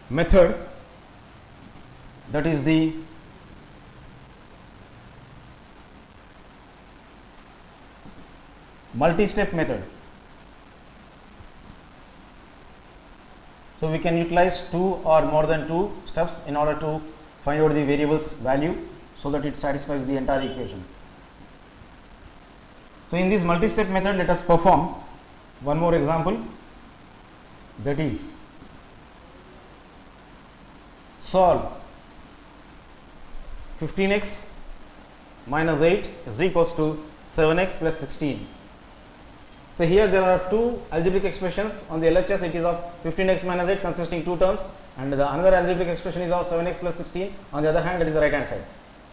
method, that is the multi-step method. So we can utilize two or more than two steps in order to find out the variable's value so that it satisfies the entire equation. So in this multi-step method, let us perform one more example, that is solve 15x minus 8 is equals to 7x plus 16. So here there are two algebraic expressions. On the LHS it is of 15x minus 8 consisting two terms, and the another algebraic expression is of 7x plus 16. On the other hand, that is the right hand side.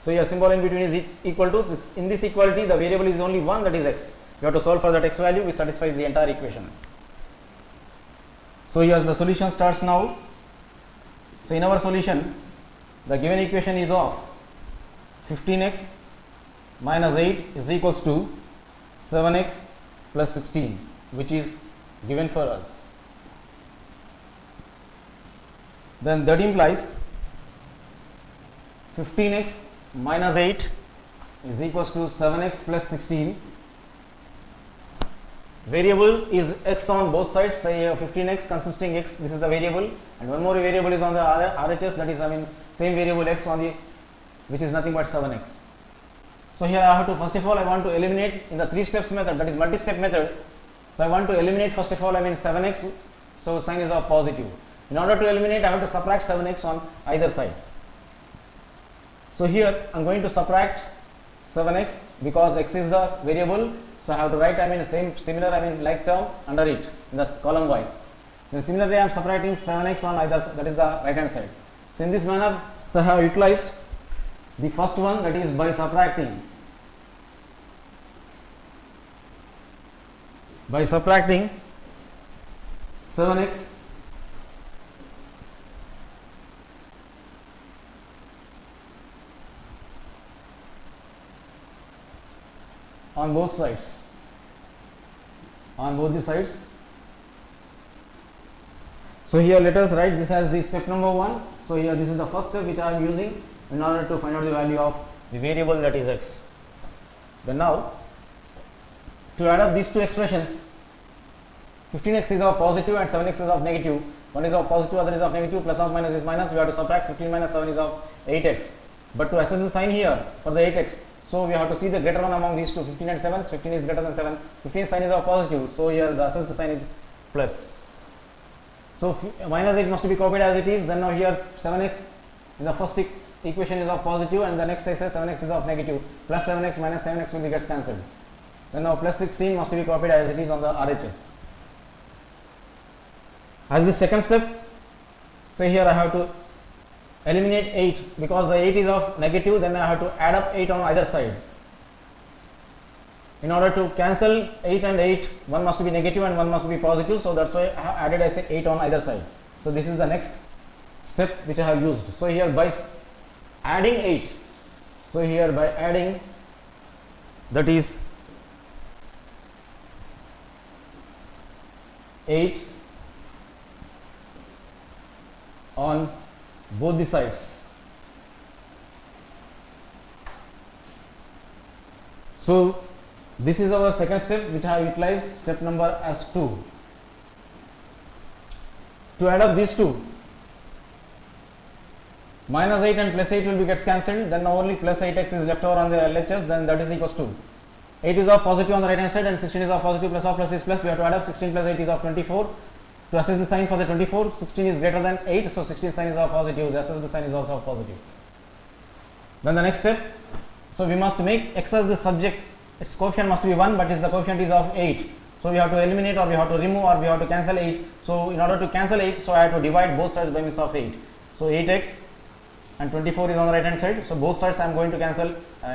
So your symbol in between is equal to this. In this equality, the variable is only one, that is x. You have to solve for that x value, which satisfies the entire equation. So here the solution starts now. So in our solution, the given equation is of 15x minus 8 is equals to 7x plus 16, which is given for us. Then that implies 15x minus 8 is equals to 7x plus 16. Variable is x on both sides, say 15x consisting x, this is the variable, and one more variable is on the RHS, that is same variable x on the, which is nothing but 7x. So here I have to, first of all I want to eliminate in the 3 steps method, that is multi-step method. So I want to eliminate first of all 7x, so sign is of positive. In order to eliminate, I have to subtract 7x on either side. So here I am going to subtract 7x because x is the variable. So I have to write similar like term under it in the column wise. Then similarly I am subtracting 7x on either, that is the right hand side. So in this manner, so I have utilized the first one, that is by subtracting 7x on both sides, on both the sides. So here let us write this as the step number 1. So here this is the first step which I am using in order to find out the value of the variable, that is x. Then now to add up these two expressions, 15x is of positive and 7x is of negative. One is of positive, other is of negative, plus or minus is minus. We have to subtract 15 minus 7 is of 8x. But to assess the sign here for the 8x, so we have to see the greater one among these two, 15 and 7. 15 is greater than 7. 15 sign is of positive, so here the assessed sign is plus. So minus 8 must be copied as it is. Then now here 7x in the first equation is of positive, and the next I say 7x is of negative. Plus 7x minus 7x will be gets cancelled. Then now plus 16 must be copied as it is on the RHS. As the second step, so here I have to eliminate 8 because the 8 is of negative, then I have to add up 8 on either side. In order to cancel 8 and 8, one must be negative and one must be positive, so that's why I have added, I say 8 on either side. So this is the next step which I have used. So here by adding 8, so here by adding, that is 8 on both the sides. So this is our second step which I have utilized, step number as 2. To add up these two, minus 8 and plus 8 will be gets cancelled, then only plus 8x is left over on the LHS, then that is equals to 8 is of positive on the right hand side and 16 is of positive, plus of plus is plus. We have to add up 16 plus 8 is of 24. To assess the sign for the 24, 16 is greater than 8, so 16 sign is of positive, the assessed sign is also of positive. Then the next step, so we must make x as the subject, its coefficient must be 1, but the coefficient is of 8. So we have to eliminate, or we have to remove, or we have to cancel 8. So in order to cancel 8, so I have to divide both sides by means of 8. So 8x and 24 is on the right hand side, so both sides I am going to cancel,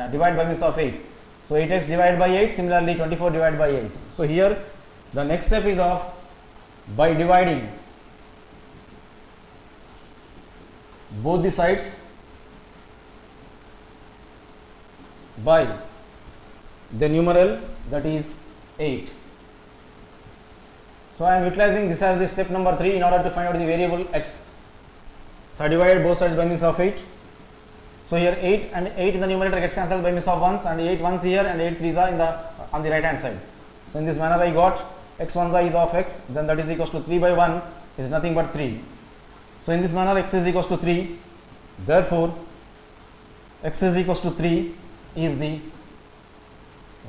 divide by means of 8. So 8x divided by 8, similarly 24 divided by 8. So here the next step is of by dividing both the sides by the numeral, that is 8. So I am utilizing this as the step number 3 in order to find out the variable x. So I divided both sides by means of 8. So here 8 and 8 in the numerator gets cancelled by means of 1s, and 8 1s here and 8 3s are in the on the right hand side. So in this manner I got x 1s is of x, then that is equals to 3 by 1 is nothing but 3. So in this manner x is equals to 3, therefore x is equals to 3 is the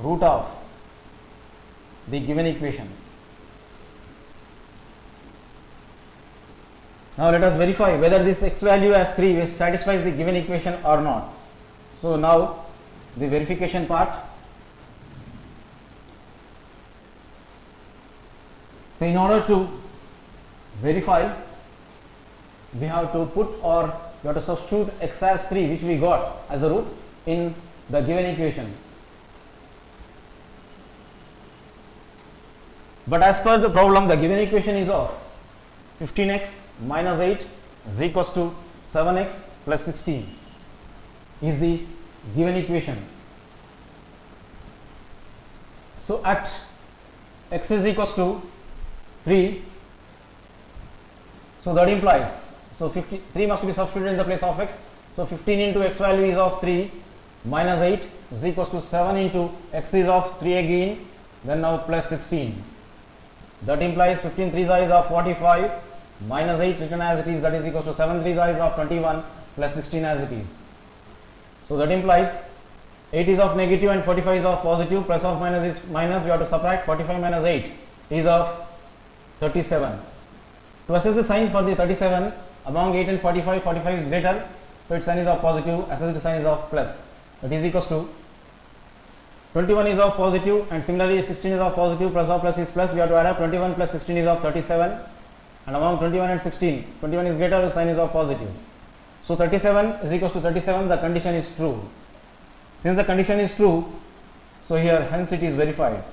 root of the given equation. Now let us verify whether this x value as 3 satisfies the given equation or not. So now the verification part. So in order to verify, we have to put or we have to substitute x as 3, which we got as a root, in the given equation. But as per the problem, the given equation is of 15x minus 8 is equals to 7x plus 16 is the given equation. So at x is equals to 3, so that implies, so 3 must be substituted in the place of x. So 15 into x value is of 3 minus 8 is equals to 7 into x is of 3 again, then now plus 16. That implies 15 3s is of 45 minus 8 written as it is, that is equals to 7 3s is of 21 plus 16 as it is. So that implies 8 is of negative and 45 is of positive, plus of minus is minus, we have to subtract 45 minus 8 is of 37. To assess the sign for the 37 among 8 and 45, 45 is greater, so its sign is of positive, assess the sign is of plus, that is equals to 21 is of positive, and similarly 16 is of positive, plus of plus is plus, we have to add up 21 plus 16 is of 37, and among 21 and 16, 21 is greater, the sign is of positive. So 37 is equals to 37, the condition is true. Since the condition is true, so here hence it is verified.